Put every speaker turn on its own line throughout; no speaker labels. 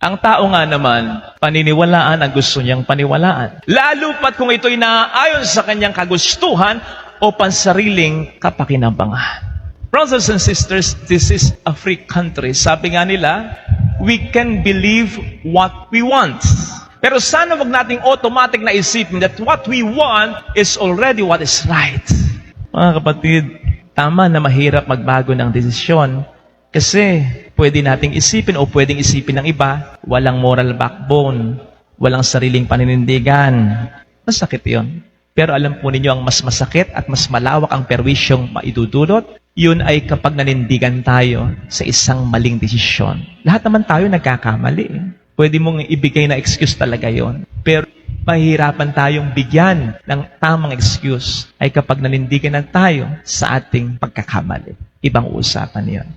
Ang tao nga naman, paniniwalaan ang gusto niyang paniwalaan. Lalo pat kung ito'y naaayon sa kanyang kagustuhan o pansariling kapakinabangan. Brothers and sisters, this is a free country. Sabi nga nila, we can believe what we want. Pero sana wag nating automatic na isipin that what we want is already what is right. Mga kapatid, tama na mahirap magbago ng desisyon kasi pwede nating isipin o pwedeng isipin ng iba, walang moral backbone, walang sariling paninindigan. Masakit yon. Pero alam po ninyo ang mas masakit at mas malawak ang perwisyong maidudulot, yun ay kapag nanindigan tayo sa isang maling desisyon. Lahat naman tayo nagkakamali. Pwede mong ibigay na excuse talaga yon. Pero mahihirapan tayong bigyan ng tamang excuse ay kapag nanindigan na tayo sa ating pagkakamali. Ibang usapan yon.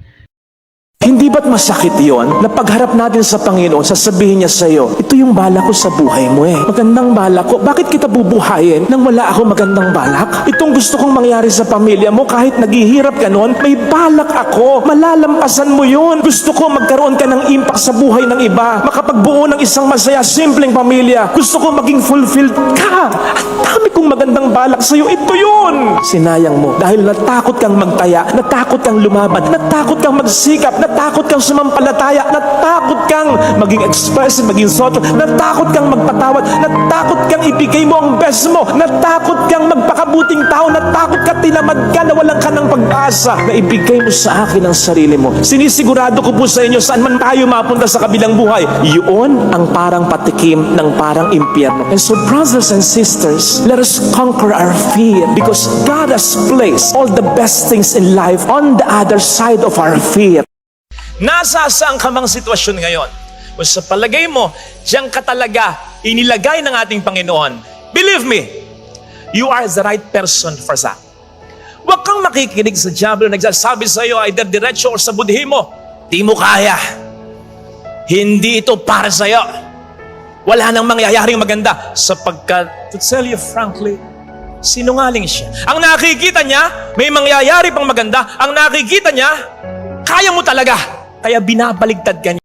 Hindi ba't masakit yon na pagharap natin sa Panginoon, sasabihin niya sa iyo, ito yung balak ko sa buhay mo eh. Magandang balak ko. Bakit kita bubuhayin nang wala ako magandang balak? Itong gusto kong mangyari sa pamilya mo, kahit naghihirap ka noon, may balak ako. Malalampasan mo yun. Gusto ko magkaroon ka ng impact sa buhay ng iba. Makapagbuo ng isang masaya, simpleng pamilya. Gusto ko maging fulfilled ka. Ang dami kong magandang balak sa iyo. Ito yun. Sinayang mo dahil natakot kang magtaya, natakot kang lumaban, natakot kang magsikap, natakot kang sumampalataya, natakot kang maging expressive, maging social, natakot kang magpatawad, natakot kang ibigay mo ang best mo, natakot kang magpakabuting tao, natakot ka, tinamad ka, nawalan ka ng pag-asa na ibigay mo sa akin ang sarili mo. Sinisigurado ko po sa inyo, saan man tayo mapunta sa kabilang buhay, yun ang parang patikim ng parang impyerno. And so brothers and sisters, let us conquer our fear because God has placed all the best things in life on the other side of our fear. Nasa saan ka mang sitwasyon ngayon? Kung sa palagay mo, diyan ka talaga inilagay ng ating Panginoon, believe me, you are the right person for that. Huwag kang makikinig sa diablo na nagsasabi sa iyo, either diretso o sa budhi mo, di mo kaya. Hindi ito para sa iyo. Wala nang mangyayaring maganda sapagkat, to tell you frankly, sinungaling siya. Ang nakikita niya, may mangyayari pang maganda. Ang nakikita niya, kaya mo talaga. Kaya binabaligtad ka niya.